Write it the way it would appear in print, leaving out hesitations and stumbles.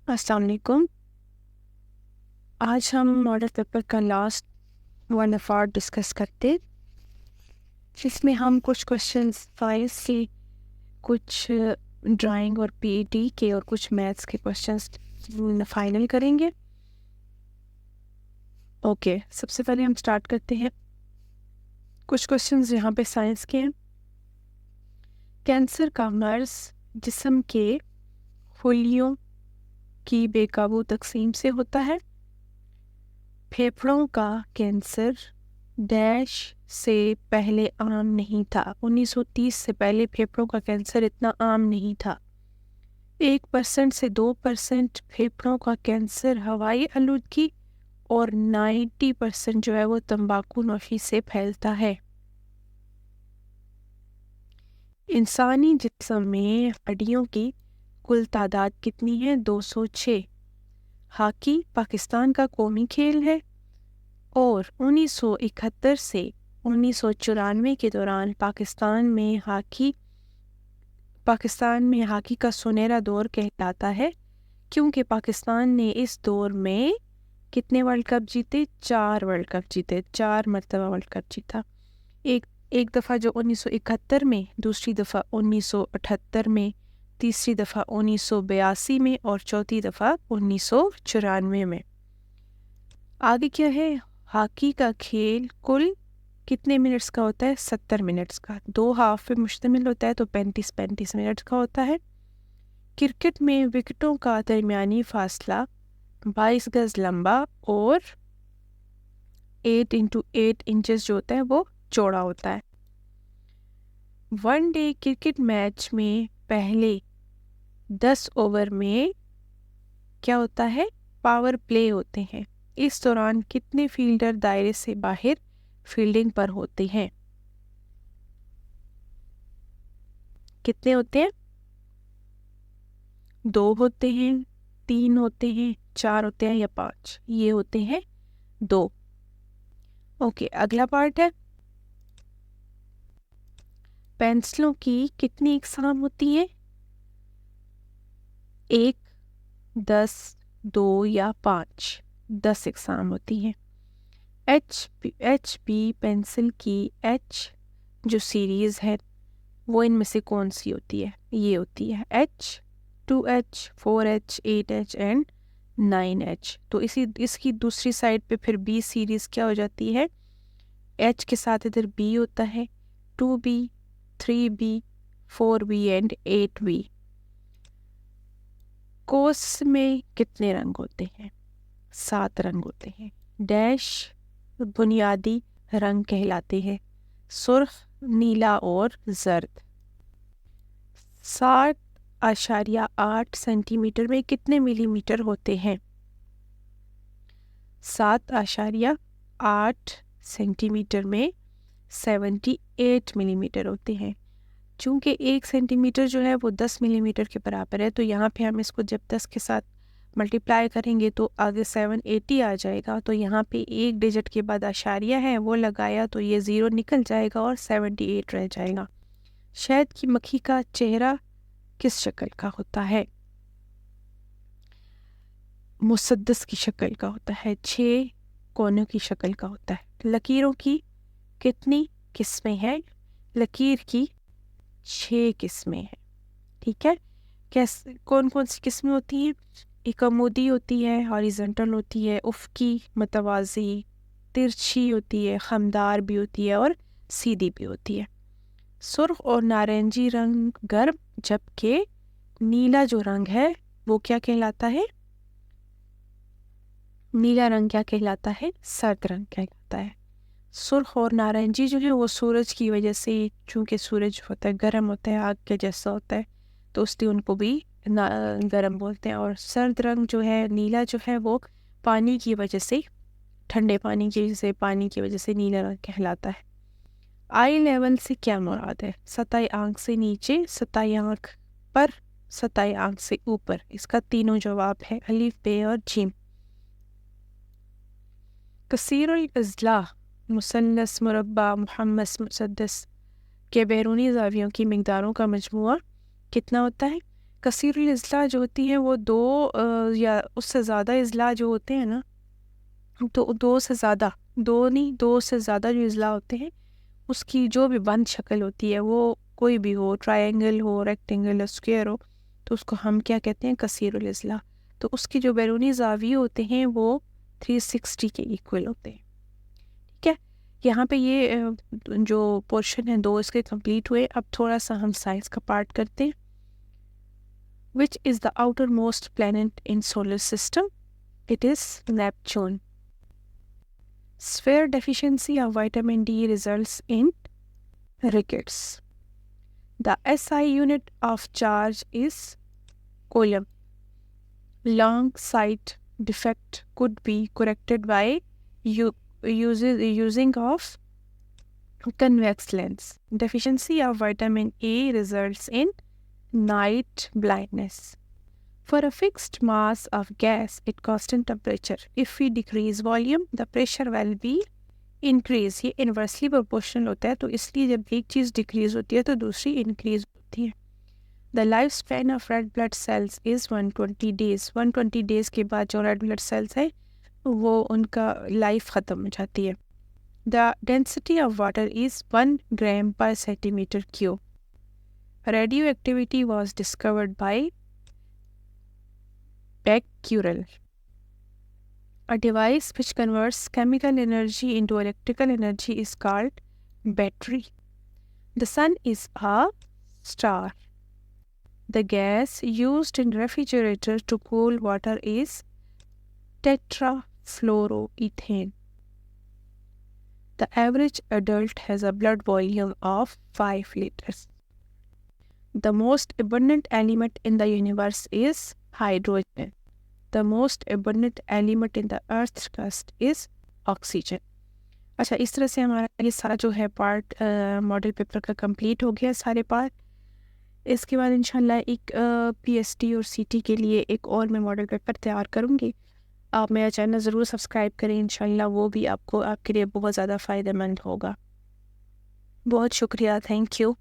السلام علیکم. آج ہم ماڈل پیپر کا لاسٹ 1 ڈسکس کرتے، جس میں ہم کچھ کوشچنس سائنس کے، کچھ ڈرائنگ اور پی ای ٹی کے اور کچھ میتھس کے کوشچنس فائنل کریں گے. اوکے، سب سے پہلے ہم اسٹارٹ کرتے ہیں. کچھ کوشچنس یہاں پہ سائنس کے ہیں. کینسر کا مرض جسم کے خلیوں کی بے قابو تقسیم سے ہوتا ہے. پھیپھڑوں کا کینسر ڈیش سے پہلے عام نہیں تھا. 1930 سے پہلے پھیپھڑوں کا کینسر اتنا عام نہیں تھا. 1% سے 2% پھیپھڑوں کا کینسر ہوائی آلودگی اور 90% جو ہے وہ تمباکو نوشی سے پھیلتا ہے. انسانی جسم میں ہڈیوں کی کل تعداد کتنی ہے؟ 206. ہاکی پاکستان کا قومی کھیل ہے اور 1971 سے 1994 کے دوران پاکستان میں ہاکی کا سنہرا دور کہلاتا ہے، کیونکہ پاکستان نے اس دور میں کتنے ورلڈ کپ جیتے؟ 4 ورلڈ کپ جیتے، 4 مرتبہ ورلڈ کپ جیتا. ایک دفعہ جو 1971 میں، دوسری دفعہ 1978 میں، تیسری دفعہ 1982 میں اور چوتھی دفعہ 1994 میں. آگے کیا ہے؟ ہاکی کا کھیل کل کتنے منٹس کا ہوتا ہے؟ 70 منٹس کا. 2 ہاف پہ مشتمل ہوتا ہے تو 35 منٹس کا ہوتا ہے. کرکٹ میں وکٹوں کا درمیانی فاصلہ 22 گز لمبا اور 8x8 انچز جو ہوتا ہے وہ چوڑا ہوتا ہے. 1 ڈے کرکٹ میچ میں پہلے 10 اوور میں کیا ہوتا ہے؟ پاور پلے ہوتے ہیں. اس دوران کتنے فیلڈر دائرے سے باہر فیلڈنگ پر ہوتے ہیں؟ کتنے ہوتے ہیں؟ 2 ہوتے ہیں، 3 ہوتے ہیں، 4 ہوتے ہیں یا 5؟ یہ ہوتے ہیں 2. اوکے، اگلا پارٹ ہے پینسلوں کی کتنی اقسام ہوتی ہیں؟ 1، 10، 2 یا 5؟ 10 اقسام ہوتی ہیں. ایچ بی پینسل کی ایچ جو سیریز ہے وہ ان میں سے کون سی ہوتی ہے؟ یہ ہوتی ہے H, 2H، 4H، 8H and 9H. تو اس کی دوسری سائڈ پہ پھر بی سیریز کیا ہو جاتی ہے؟ ایچ کے ساتھ ادھر بی ہوتا ہے، 2B، 3B، 4B and 8B. کوس میں کتنے رنگ ہوتے ہیں؟ 7 رنگ ہوتے ہیں. ڈیش بنیادی رنگ کہلاتے ہیں، سرخ، نیلا اور زرد. 7.8 سینٹی میٹر میں کتنے ملی میٹر ہوتے ہیں؟ 7.8 سینٹی میٹر میں 78 ملی میٹر ہوتے ہیں. چونکہ 1 سینٹی میٹر جو ہے وہ 10 ملی میٹر کے برابر ہے، تو یہاں پہ ہم اس کو جب 10 کے ساتھ ملٹیپلائی کریں گے تو آگے 780 آ جائے گا. تو یہاں پہ ایک ڈیجٹ کے بعد اشاریہ ہے وہ لگایا تو یہ 0 نکل جائے گا اور 78 رہ جائے گا. شہد کی مکھی کا چہرہ کس شکل کا ہوتا ہے؟ مسدس کی شکل کا ہوتا ہے، 6 کونوں کی شکل کا ہوتا ہے. لکیروں کی کتنی قسمیں ہیں؟ لکیر کی 6 قسمیں ہیں. ٹھیک ہے، کون کون سی قسمیں ہوتی ہیں؟ ایک عمودی ہوتی ہے، ہاریزنٹل ہوتی ہے، افقی، متوازی، ترچھی ہوتی ہے، خمدار بھی ہوتی ہے اور سیدھی بھی ہوتی ہے. سرخ اور نارنجی رنگ گرم، جبکہ نیلا جو رنگ ہے وہ کیا کہلاتا ہے؟ نیلا رنگ کیا کہلاتا ہے؟ سرد رنگ کہلاتا ہے. سرخ اور نارنجی جو ہے وہ سورج کی وجہ سے، چونکہ سورج ہوتا ہے گرم ہوتا ہے، آگ کے جیسا ہوتا ہے، تو اس لیے ان کو بھی گرم بولتے ہیں. اور سرد رنگ جو ہے، نیلا جو ہے، وہ پانی کی وجہ سے، ٹھنڈے پانی کی وجہ سے نیلا رنگ کہلاتا ہے. آئی لیول سے کیا مراد ہے؟ سطح آنکھ سے نیچے، سطح آنکھ پر، سطح آنکھ سے اوپر. اس کا تینوں جواب ہے، الف، ب اور ج. کثیر الاضلاع مثلث، مربع، محمس، مسدس کے بیرونی زاویوں کی مقداروں کا مجموعہ کتنا ہوتا ہے؟ کثیر الاضلاع جو ہوتی ہیں وہ دو یا اس سے زیادہ اضلاع جو ہوتے ہیں نا، تو دو سے زیادہ، دو سے زیادہ جو اضلاع ہوتے ہیں اس کی جو بھی بند شکل ہوتی ہے، وہ کوئی بھی ہو، ٹرائنگل ہو، ریکٹینگل، اسکوئر ہو، تو اس کو ہم کیا کہتے ہیں؟ کثیر الاضلاع. تو اس کے جو بیرونی زاویے ہوتے ہیں وہ 360 کے ایکول ہوتے ہیں. ٹھیک ہے، یہاں پہ یہ جو پورشن ہے 2 اس کے کمپلیٹ ہوئے. اب تھوڑا سا ہم سائنس کا پارٹ کرتے ہیں. Which is the outermost planet in solar system? It is Neptune. Sphere deficiency of vitamin D results in rickets. The SI unit of charge is coulomb. Long sight defect could be corrected by using of convex lens. Deficiency of vitamin A results in night blindness. For a fixed mass of gas at constant temperature, if we decrease volume, the pressure will be increase. یہ inversely proportional ہوتا ہے، تو اس لیے جب ایک چیز decrease ہوتی ہے تو دوسری انکریز ہوتی ہے. The lifespan of red blood cells is 120 days. 120 days کے بعد جو ریڈ بلڈ سیلس ہیں وہ ان کا لائف ختم ہو جاتی ہے. The density of water is 1 gram per centimeter cube. Radioactivity was discovered by Becquerel. A device which converts chemical energy into electrical energy is called battery. The sun is a star. The gas used in refrigerator to cool water is tetrafluoroethane. The average adult has a blood volume of 5 liters. The most abundant element in the universe is hydrogen. The most abundant element in the earth's crust is oxygen. اچھا، اس طرح سے ہمارا یہ سارا جو ہے part model paper کا complete ہو گیا، سارے پارٹ. اس کے بعد انشاءاللہ ایک پی ایس ٹی اور سی ٹی کے لیے ایک اور میں ماڈل پیپر تیار کروں گی. آپ میرا چینل ضرور سبسکرائب کریں، انشاءاللہ وہ بھی آپ کے لیے بہت زیادہ فائدہ مند ہوگا. بہت شکریہ، تھینک یو.